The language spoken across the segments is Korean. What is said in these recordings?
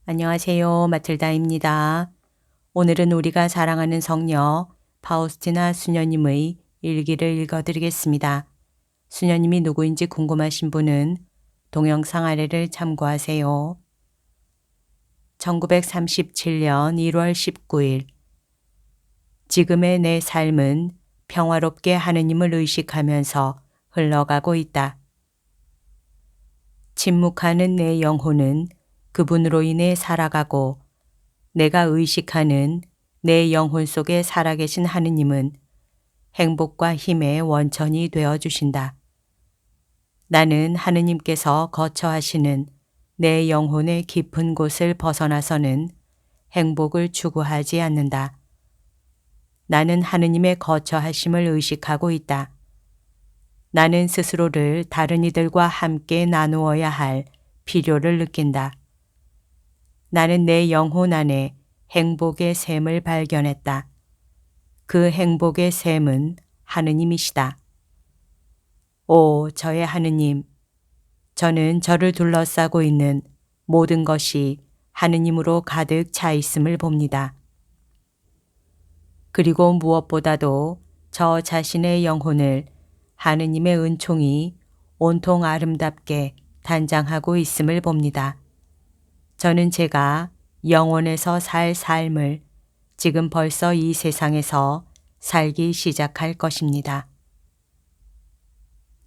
안녕하세요. 마틀다입니다. 오늘은 우리가 사랑하는 성녀 파우스티나 수녀님의 일기를 읽어드리겠습니다. 수녀님이 누구인지 궁금하신 분은 동영상 아래를 참고하세요. 1937년 1월 19일 지금의 내 삶은 평화롭게 하느님을 의식하면서 흘러가고 있다. 침묵하는 내 영혼은 그분으로 인해 살아가고 내가 의식하는 내 영혼 속에 살아계신 하느님은 행복과 힘의 원천이 되어 주신다. 나는 하느님께서 거처하시는 내 영혼의 깊은 곳을 벗어나서는 행복을 추구하지 않는다. 나는 하느님의 거처하심을 의식하고 있다. 나는 스스로를 다른 이들과 함께 나누어야 할 필요를 느낀다. 나는 내 영혼 안에 행복의 샘을 발견했다. 그 행복의 샘은 하느님이시다. 오, 저의 하느님, 저는 저를 둘러싸고 있는 모든 것이 하느님으로 가득 차 있음을 봅니다. 그리고 무엇보다도 저 자신의 영혼을 하느님의 은총이 온통 아름답게 단장하고 있음을 봅니다. 저는 제가 영원에서 살 삶을 지금 벌써 이 세상에서 살기 시작할 것입니다.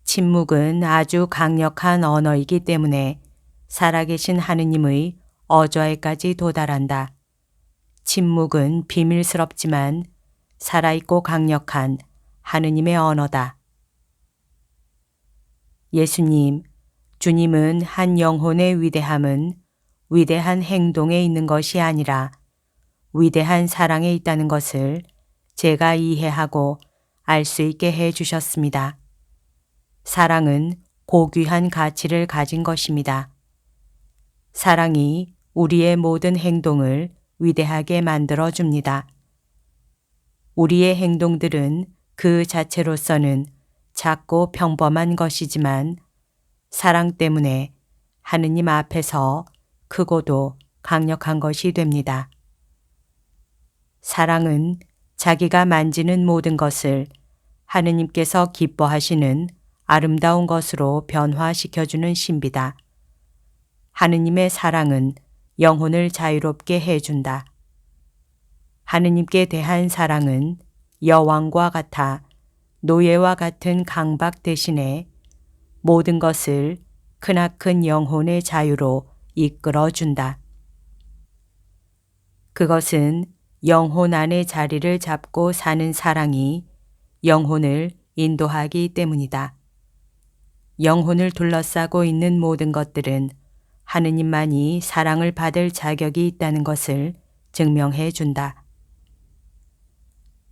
침묵은 아주 강력한 언어이기 때문에 살아계신 하느님의 어좌에까지 도달한다. 침묵은 비밀스럽지만 살아있고 강력한 하느님의 언어다. 예수님, 주님은 한 영혼의 위대함은 위대한 행동에 있는 것이 아니라 위대한 사랑에 있다는 것을 제가 이해하고 알 수 있게 해 주셨습니다. 사랑은 고귀한 가치를 가진 것입니다. 사랑이 우리의 모든 행동을 위대하게 만들어 줍니다. 우리의 행동들은 그 자체로서는 작고 평범한 것이지만 사랑 때문에 하느님 앞에서 크고도 강력한 것이 됩니다. 사랑은 자기가 만지는 모든 것을 하느님께서 기뻐하시는 아름다운 것으로 변화시켜주는 신비다. 하느님의 사랑은 영혼을 자유롭게 해준다. 하느님께 대한 사랑은 여왕과 같아 노예와 같은 강박 대신에 모든 것을 크나큰 영혼의 자유로 이끌어준다. 그것은 영혼 안의 자리를 잡고 사는 사랑이 영혼을 인도하기 때문이다. 영혼을 둘러싸고 있는 모든 것들은 하느님만이 사랑을 받을 자격이 있다는 것을 증명해 준다.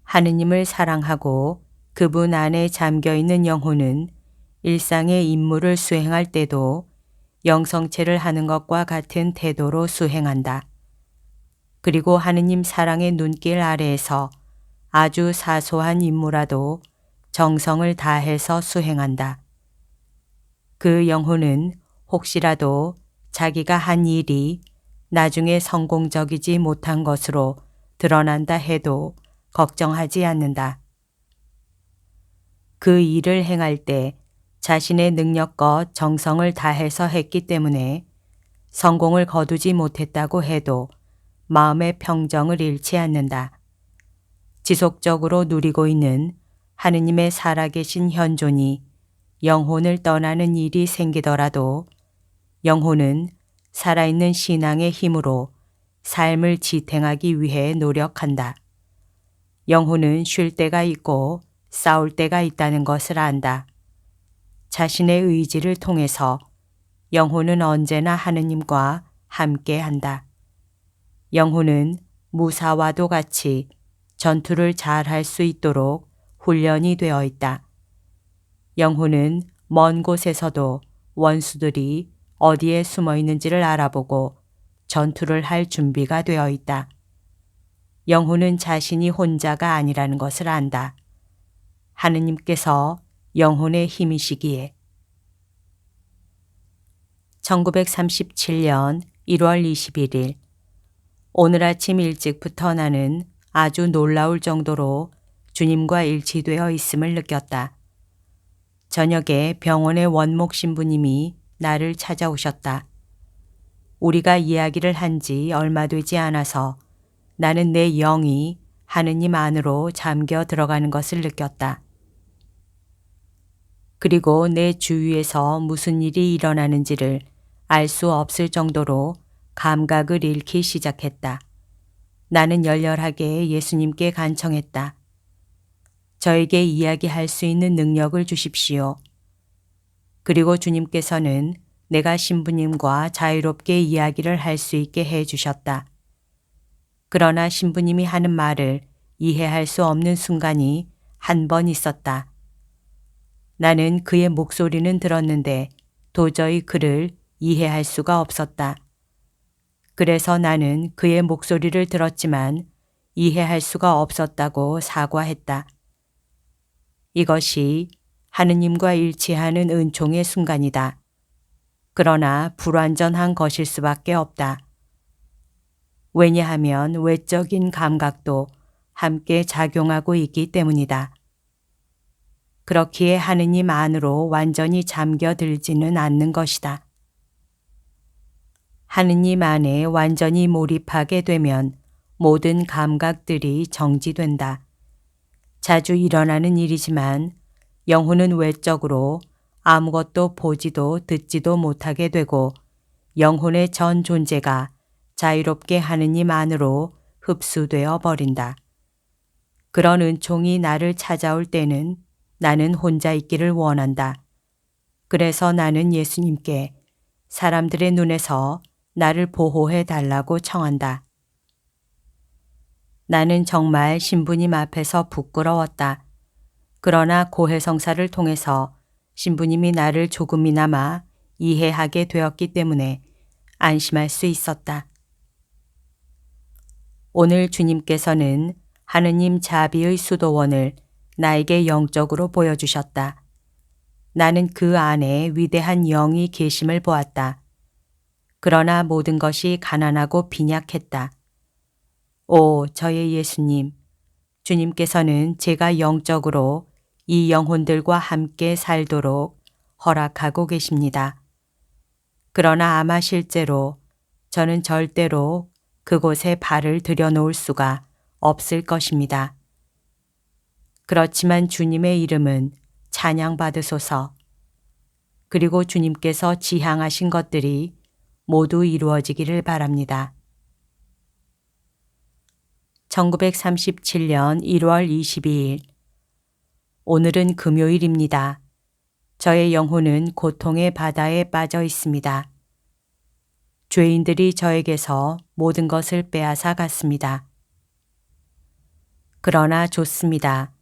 하느님을 사랑하고 그분 안에 잠겨 있는 영혼은 일상의 임무를 수행할 때도 영성체를 하는 것과 같은 태도로 수행한다. 그리고 하느님 사랑의 눈길 아래에서 아주 사소한 임무라도 정성을 다해서 수행한다. 그 영혼은 혹시라도 자기가 한 일이 나중에 성공적이지 못한 것으로 드러난다 해도 걱정하지 않는다. 그 일을 행할 때 자신의 능력과 정성을 다해서 했기 때문에 성공을 거두지 못했다고 해도 마음의 평정을 잃지 않는다. 지속적으로 누리고 있는 하느님의 살아계신 현존이 영혼을 떠나는 일이 생기더라도 영혼은 살아있는 신앙의 힘으로 삶을 지탱하기 위해 노력한다. 영혼은 쉴 때가 있고 싸울 때가 있다는 것을 안다. 자신의 의지를 통해서 영혼은 언제나 하느님과 함께 한다. 영혼은 무사와도 같이 전투를 잘 할 수 있도록 훈련이 되어 있다. 영혼은 먼 곳에서도 원수들이 어디에 숨어 있는지를 알아보고 전투를 할 준비가 되어 있다. 영혼은 자신이 혼자가 아니라는 것을 안다. 하느님께서 영혼의 힘이시기에. 1937년 1월 21일. 오늘 아침 일찍부터 나는 아주 놀라울 정도로 주님과 일치되어 있음을 느꼈다. 저녁에 병원의 원목 신부님이 나를 찾아오셨다. 우리가 이야기를 한 지 얼마 되지 않아서 나는 내 영이 하느님 안으로 잠겨 들어가는 것을 느꼈다. 그리고 내 주위에서 무슨 일이 일어나는지를 알 수 없을 정도로 감각을 잃기 시작했다. 나는 열렬하게 예수님께 간청했다. 저에게 이야기할 수 있는 능력을 주십시오. 그리고 주님께서는 내가 신부님과 자유롭게 이야기를 할 수 있게 해 주셨다. 그러나 신부님이 하는 말을 이해할 수 없는 순간이 한 번 있었다. 나는 그의 목소리는 들었는데 도저히 그를 이해할 수가 없었다. 그래서 나는 그의 목소리를 들었지만 이해할 수가 없었다고 사과했다. 이것이 하느님과 일치하는 은총의 순간이다. 그러나 불완전한 것일 수밖에 없다. 왜냐하면 외적인 감각도 함께 작용하고 있기 때문이다. 그렇기에 하느님 안으로 완전히 잠겨들지는 않는 것이다. 하느님 안에 완전히 몰입하게 되면 모든 감각들이 정지된다. 자주 일어나는 일이지만 영혼은 외적으로 아무것도 보지도 듣지도 못하게 되고 영혼의 전 존재가 자유롭게 하느님 안으로 흡수되어 버린다. 그런 은총이 나를 찾아올 때는 나는 혼자 있기를 원한다. 그래서 나는 예수님께 사람들의 눈에서 나를 보호해 달라고 청한다. 나는 정말 신부님 앞에서 부끄러웠다. 그러나 고해성사를 통해서 신부님이 나를 조금이나마 이해하게 되었기 때문에 안심할 수 있었다. 오늘 주님께서는 하느님 자비의 수도원을 나에게 영적으로 보여주셨다. 나는 그 안에 위대한 영이 계심을 보았다. 그러나 모든 것이 가난하고 빈약했다. 오, 저의 예수님, 주님께서는 제가 영적으로 이 영혼들과 함께 살도록 허락하고 계십니다. 그러나 아마 실제로 저는 절대로 그곳에 발을 들여놓을 수가 없을 것입니다. 그렇지만 주님의 이름은 찬양받으소서. 그리고 주님께서 지향하신 것들이 모두 이루어지기를 바랍니다. 1937년 1월 22일. 오늘은 금요일입니다. 저의 영혼은 고통의 바다에 빠져 있습니다. 죄인들이 저에게서 모든 것을 빼앗아 갔습니다. 그러나 좋습니다.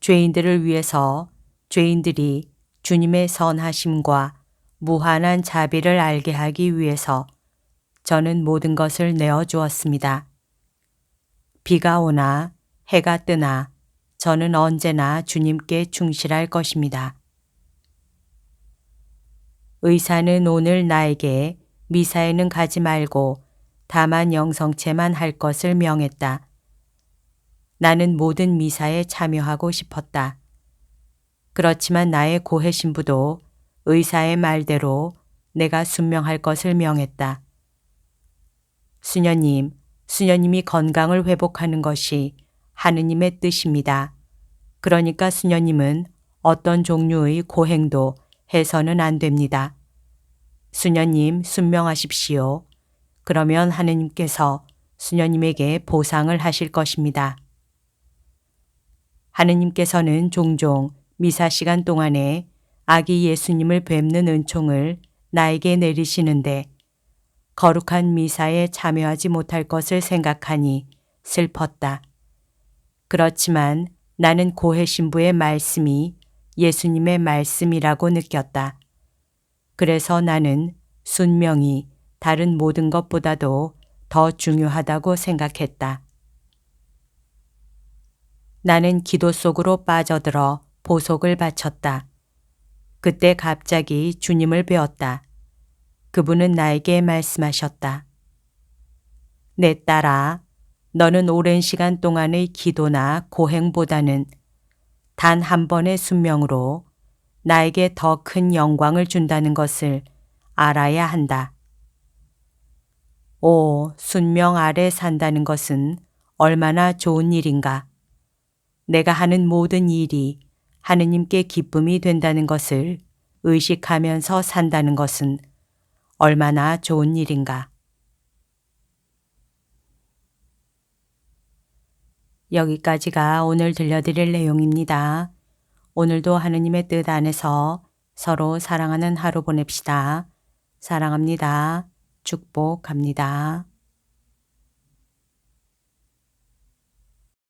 죄인들을 위해서 죄인들이 주님의 선하심과 무한한 자비를 알게 하기 위해서 저는 모든 것을 내어 주었습니다. 비가 오나 해가 뜨나 저는 언제나 주님께 충실할 것입니다. 의사는 오늘 나에게 미사에는 가지 말고 다만 영성체만 할 것을 명했다. 나는 모든 미사에 참여하고 싶었다. 그렇지만 나의 고해 신부도 의사의 말대로 내가 순명할 것을 명했다. 수녀님이 건강을 회복하는 것이 하느님의 뜻입니다. 그러니까 수녀님은 어떤 종류의 고행도 해서는 안 됩니다. 수녀님 순명하십시오. 그러면 하느님께서 수녀님에게 보상을 하실 것입니다. 하느님께서는 종종 미사 시간 동안에 아기 예수님을 뵙는 은총을 나에게 내리시는데 거룩한 미사에 참여하지 못할 것을 생각하니 슬펐다. 그렇지만 나는 고해 신부의 말씀이 예수님의 말씀이라고 느꼈다. 그래서 나는 순명이 다른 모든 것보다도 더 중요하다고 생각했다. 나는 기도 속으로 빠져들어 보속을 바쳤다. 그때 갑자기 주님을 배웠다. 그분은 나에게 말씀하셨다. 내 딸아, 너는 오랜 시간 동안의 기도나 고행보다는 단 한 번의 순명으로 나에게 더 큰 영광을 준다는 것을 알아야 한다. 오, 순명 아래 산다는 것은 얼마나 좋은 일인가. 내가 하는 모든 일이 하느님께 기쁨이 된다는 것을 의식하면서 산다는 것은 얼마나 좋은 일인가. 여기까지가 오늘 들려드릴 내용입니다. 오늘도 하느님의 뜻 안에서 서로 사랑하는 하루 보냅시다. 사랑합니다. 축복합니다.